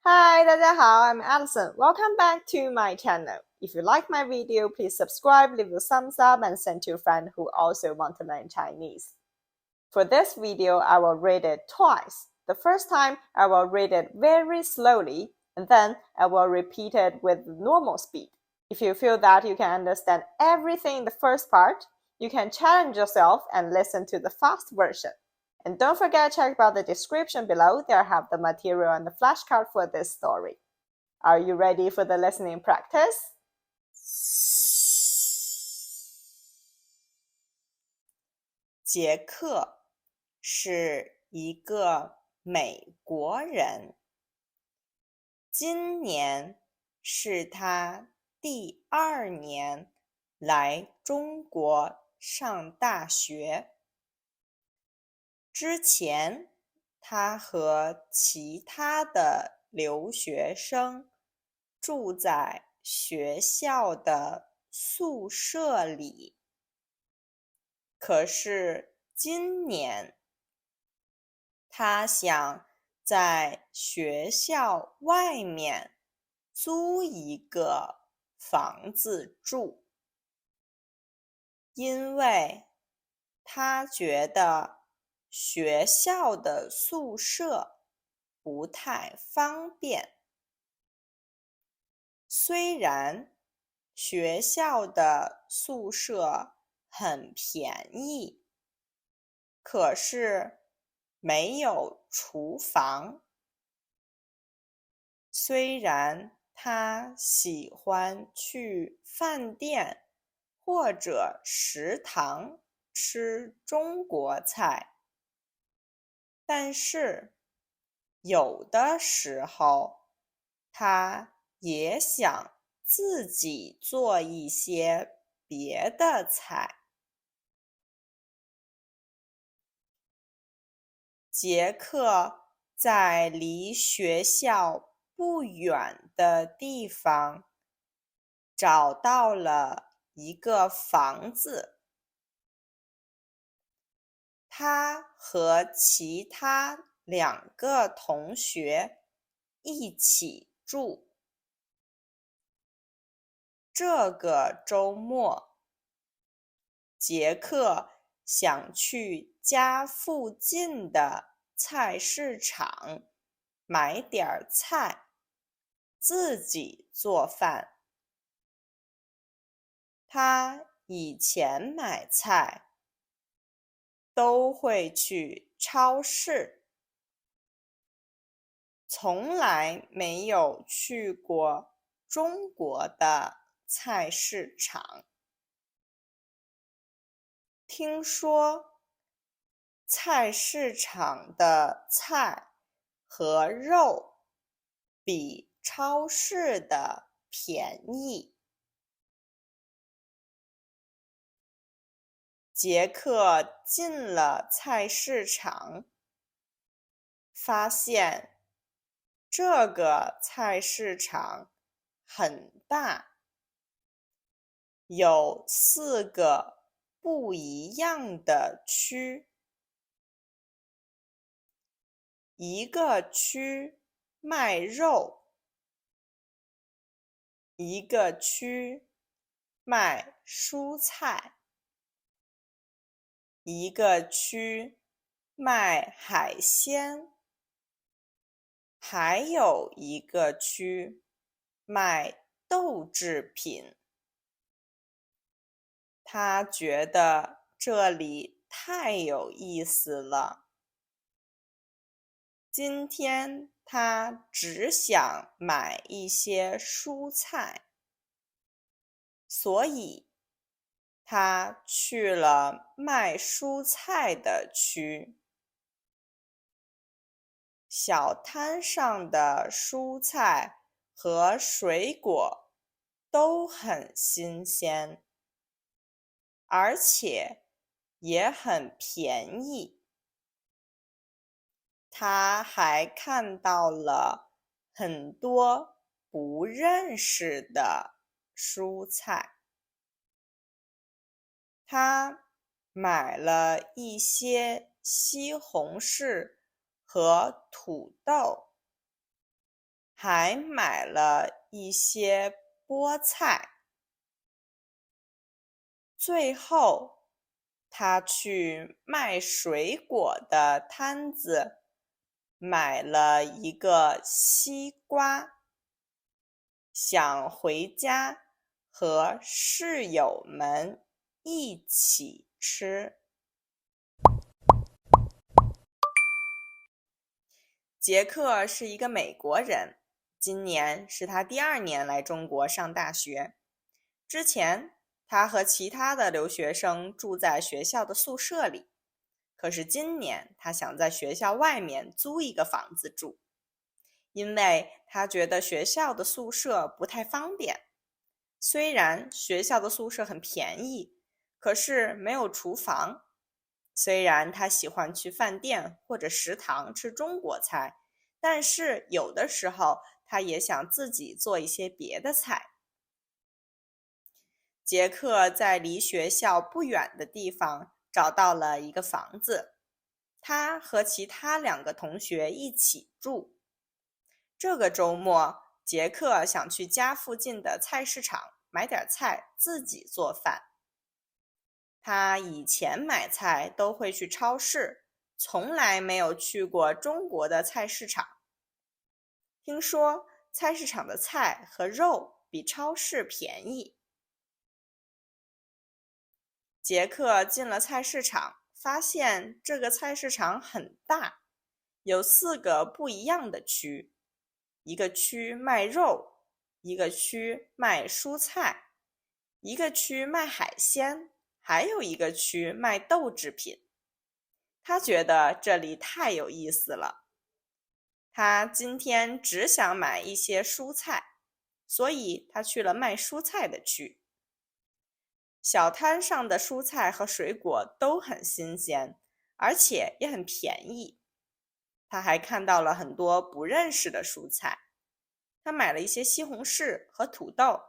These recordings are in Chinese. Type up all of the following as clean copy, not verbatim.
Hi, 大家好, I'm Alison. Welcome back to my channel. If you like my video, please subscribe, leave a thumbs up, and send to a friend who also want to learn Chinese. For this video, I will read it twice. The first time, I will read it very slowly, and then I will repeat it with normal speed. If you feel that you can understand everything in the first part, you can challenge yourself and listen to the fast version. And don't forget to check out the description below. There I have the material and the flashcard for this story. Are you ready for the listening practice? 杰克是一个美国人，今年是他第2年来中国上大学。之前，他和其他的留学生住在学校的宿舍里。可是今年，他想在学校外面租一个房子住，因为他觉得学校的宿舍不太方便。虽然学校的宿舍很便宜，可是没有厨房。虽然他喜欢去饭店或者食堂吃中国菜，但是有的时候他也想自己做一些别的菜。杰克在离学校不远的地方找到了一个房子，他和其他2个同学一起住。这个周末，杰克想去家附近的菜市场买点菜，自己做饭。他以前买菜都会去超市，从来没有去过中国的菜市场。听说菜市场的菜和肉比超市的便宜。杰克进了菜市场，发现这个菜市场很大，有4个不一样的区。一个区卖肉，一个区卖蔬菜，一个区卖海鲜，还有一个区卖豆制品。他觉得这里太有意思了。今天他只想买一些蔬菜，所以他去了卖蔬菜的区。小摊上的蔬菜和水果都很新鲜，而且也很便宜。他还看到了很多不认识的蔬菜。他买了一些西红柿和土豆，还买了一些菠菜。最后，他去卖水果的摊子买了一个西瓜，想回家和室友们一起吃。杰克是一个美国人，今年是他第2年来中国上大学。之前，他和其他的留学生住在学校的宿舍里，可是今年他想在学校外面租一个房子住，因为他觉得学校的宿舍不太方便。虽然学校的宿舍很便宜，可是没有厨房。虽然他喜欢去饭店或者食堂吃中国菜，但是有的时候他也想自己做一些别的菜。杰克在离学校不远的地方找到了一个房子，他和其他2个同学一起住。这个周末，杰克想去家附近的菜市场买点菜自己做饭。他以前买菜都会去超市，从来没有去过中国的菜市场。听说菜市场的菜和肉比超市便宜。杰克进了菜市场，发现这个菜市场很大，有4个不一样的区，一个区卖肉，一个区卖蔬菜，一个区卖海鲜，还有一个区卖豆制品。他觉得这里太有意思了。他今天只想买一些蔬菜，所以他去了卖蔬菜的区。小摊上的蔬菜和水果都很新鲜，而且也很便宜。他还看到了很多不认识的蔬菜。他买了一些西红柿和土豆，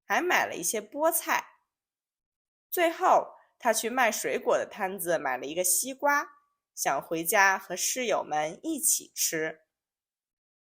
还买了一些菠菜。最后，他去卖水果的摊子买了一个西瓜，想回家和室友们一起吃。